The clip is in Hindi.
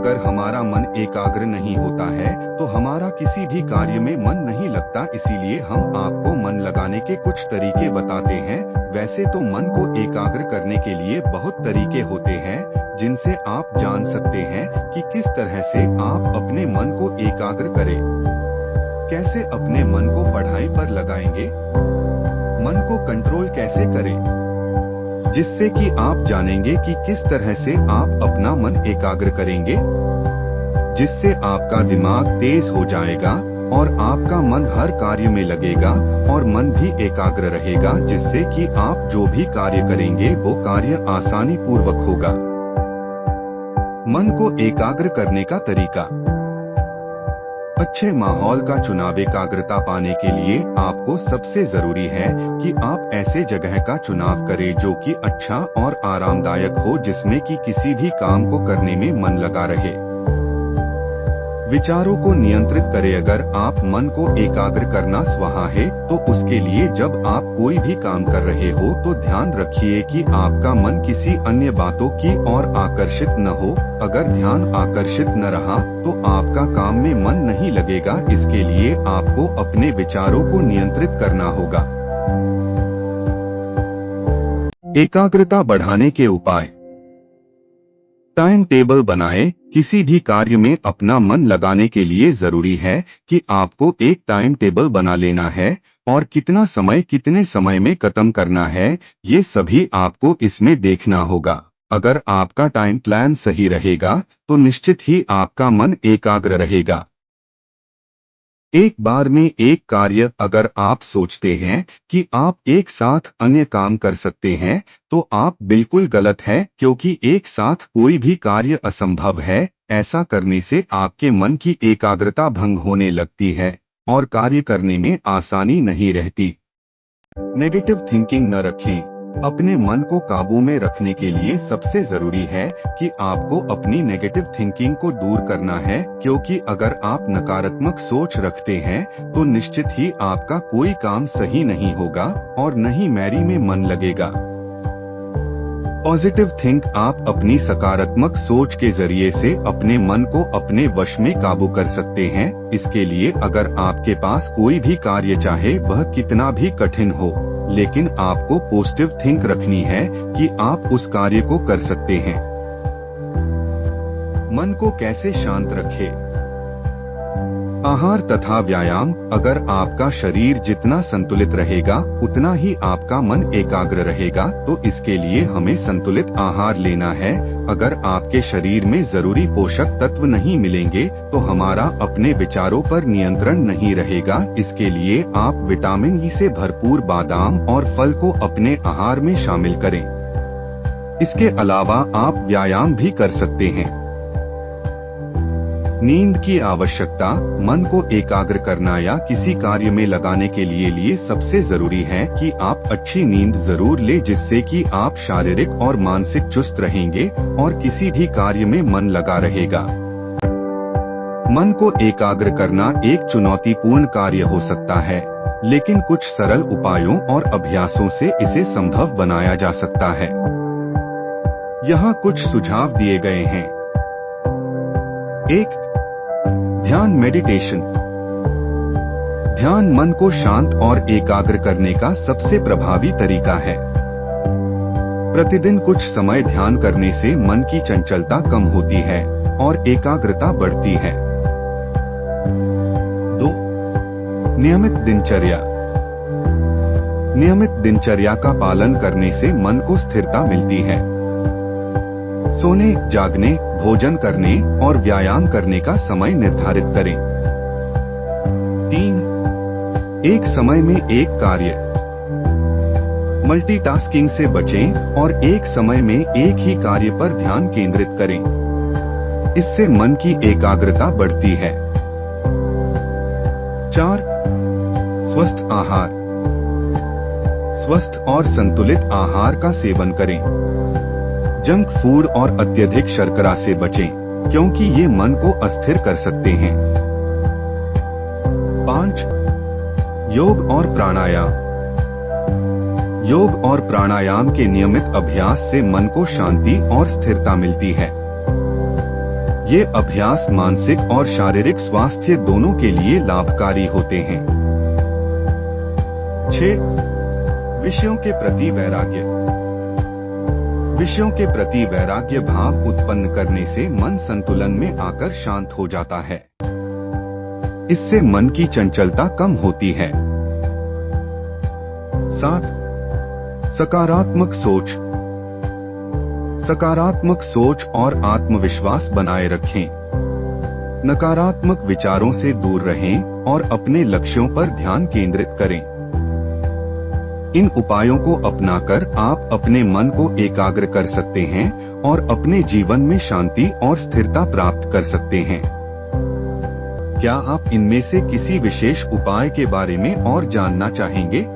अगर हमारा मन एकाग्र नहीं होता है तो हमारा किसी भी कार्य में मन नहीं लगता। इसीलिए हम आपको मन लगाने के कुछ तरीके बताते हैं। वैसे तो मन को एकाग्र करने के लिए बहुत तरीके होते हैं जिनसे आप जान सकते हैं कि किस तरह से आप अपने मन को एकाग्र करें। कैसे अपने मन को पढ़ाई पर लगाएंगे, मन को कंट्रोल कैसे करें, जिससे कि आप जानेंगे कि किस तरह से आप अपना मन एकाग्र करेंगे, जिससे आपका दिमाग तेज हो जाएगा और आपका मन हर कार्य में लगेगा और मन भी एकाग्र रहेगा, जिससे कि आप जो भी कार्य करेंगे वो कार्य आसानी पूर्वक होगा। मन को एकाग्र करने का तरीका। अच्छे माहौल का चुनाव। एकाग्रता पाने के लिए आपको सबसे जरूरी है कि आप ऐसे जगह का चुनाव करें जो कि अच्छा और आरामदायक हो, जिसमें कि किसी भी काम को करने में मन लगा रहे। विचारों को नियंत्रित करें। अगर आप मन को एकाग्र करना चाहते हैं तो उसके लिए जब आप कोई भी काम कर रहे हो तो ध्यान रखिए कि आपका मन किसी अन्य बातों की ओर आकर्षित न हो। अगर ध्यान आकर्षित न रहा तो आपका काम में मन नहीं लगेगा। इसके लिए आपको अपने विचारों को नियंत्रित करना होगा। एकाग्रता बढ़ाने के उपाय। टाइम टेबल बनाएं। किसी भी कार्य में अपना मन लगाने के लिए जरूरी है कि आपको एक टाइम टेबल बना लेना है और कितना समय कितने समय में खत्म करना है, ये सभी आपको इसमें देखना होगा। अगर आपका टाइम प्लान सही रहेगा तो निश्चित ही आपका मन एकाग्र रहेगा। एक बार में एक कार्य। अगर आप सोचते हैं कि आप एक साथ अन्य काम कर सकते हैं तो आप बिल्कुल गलत है, क्योंकि एक साथ कोई भी कार्य असंभव है। ऐसा करने से आपके मन की एकाग्रता भंग होने लगती है और कार्य करने में आसानी नहीं रहती। नेगेटिव थिंकिंग न रखें। अपने मन को काबू में रखने के लिए सबसे जरूरी है कि आपको अपनी नेगेटिव थिंकिंग को दूर करना है, क्योंकि अगर आप नकारात्मक सोच रखते हैं तो निश्चित ही आपका कोई काम सही नहीं होगा और न ही मैरी में मन लगेगा। Positive think. आप अपनी सकारात्मक सोच के जरिए से अपने मन को अपने वश में काबू कर सकते हैं। इसके लिए अगर आपके पास कोई भी कार्य चाहे वह कितना भी कठिन हो, लेकिन आपको पॉजिटिव थिंक रखनी है कि आप उस कार्य को कर सकते हैं। मन को कैसे शांत रखें। आहार तथा व्यायाम। अगर आपका शरीर जितना संतुलित रहेगा उतना ही आपका मन एकाग्र रहेगा, तो इसके लिए हमें संतुलित आहार लेना है। अगर आपके शरीर में जरूरी पोषक तत्व नहीं मिलेंगे तो हमारा अपने विचारों पर नियंत्रण नहीं रहेगा। इसके लिए आप विटामिन ई से भरपूर बादाम और फल को अपने आहार में शामिल करें। इसके अलावा आप व्यायाम भी कर सकते हैं। नींद की आवश्यकता। मन को एकाग्र करना या किसी कार्य में लगाने के लिए सबसे जरूरी है कि आप अच्छी नींद जरूर ले, जिससे कि आप शारीरिक और मानसिक चुस्त रहेंगे और किसी भी कार्य में मन लगा रहेगा। मन को एकाग्र करना एक चुनौतीपूर्ण कार्य हो सकता है, लेकिन कुछ सरल उपायों और अभ्यासों से इसे संभव बनाया जा सकता है। यहाँ कुछ सुझाव दिए गए हैं। 1. ध्यान मेडिटेशन। ध्यान मन को शांत और एकाग्र करने का सबसे प्रभावी तरीका है। प्रतिदिन कुछ समय ध्यान करने से मन की चंचलता कम होती है और एकाग्रता बढ़ती है। 2. नियमित दिनचर्या। नियमित दिनचर्या का पालन करने से मन को स्थिरता मिलती है। सोने, जागने, भोजन करने और व्यायाम करने का समय निर्धारित करें। 3. एक समय में एक कार्य। मल्टीटास्किंग से बचें और एक समय में एक ही कार्य पर ध्यान केंद्रित करें। इससे मन की एकाग्रता बढ़ती है। 4. स्वस्थ आहार। स्वस्थ और संतुलित आहार का सेवन करें। जंक फूड और अत्यधिक शर्करा से बचें, क्योंकि ये मन को अस्थिर कर सकते हैं। 5. योग और प्राणायाम। योग और प्राणायाम के नियमित अभ्यास से मन को शांति और स्थिरता मिलती है। ये अभ्यास मानसिक और शारीरिक स्वास्थ्य दोनों के लिए लाभकारी होते हैं। 6. विषयों के प्रति वैराग्य। विषयों के प्रति वैराग्य भाव उत्पन्न करने से मन संतुलन में आकर शांत हो जाता है। इससे मन की चंचलता कम होती है। 7. सकारात्मक सोच। सकारात्मक सोच और आत्मविश्वास बनाए रखें। नकारात्मक विचारों से दूर रहें और अपने लक्ष्यों पर ध्यान केंद्रित करें। इन उपायों को अपनाकर आप अपने मन को एकाग्र कर सकते हैं और अपने जीवन में शांति और स्थिरता प्राप्त कर सकते हैं। क्या आप इनमें से किसी विशेष उपाय के बारे में और जानना चाहेंगे?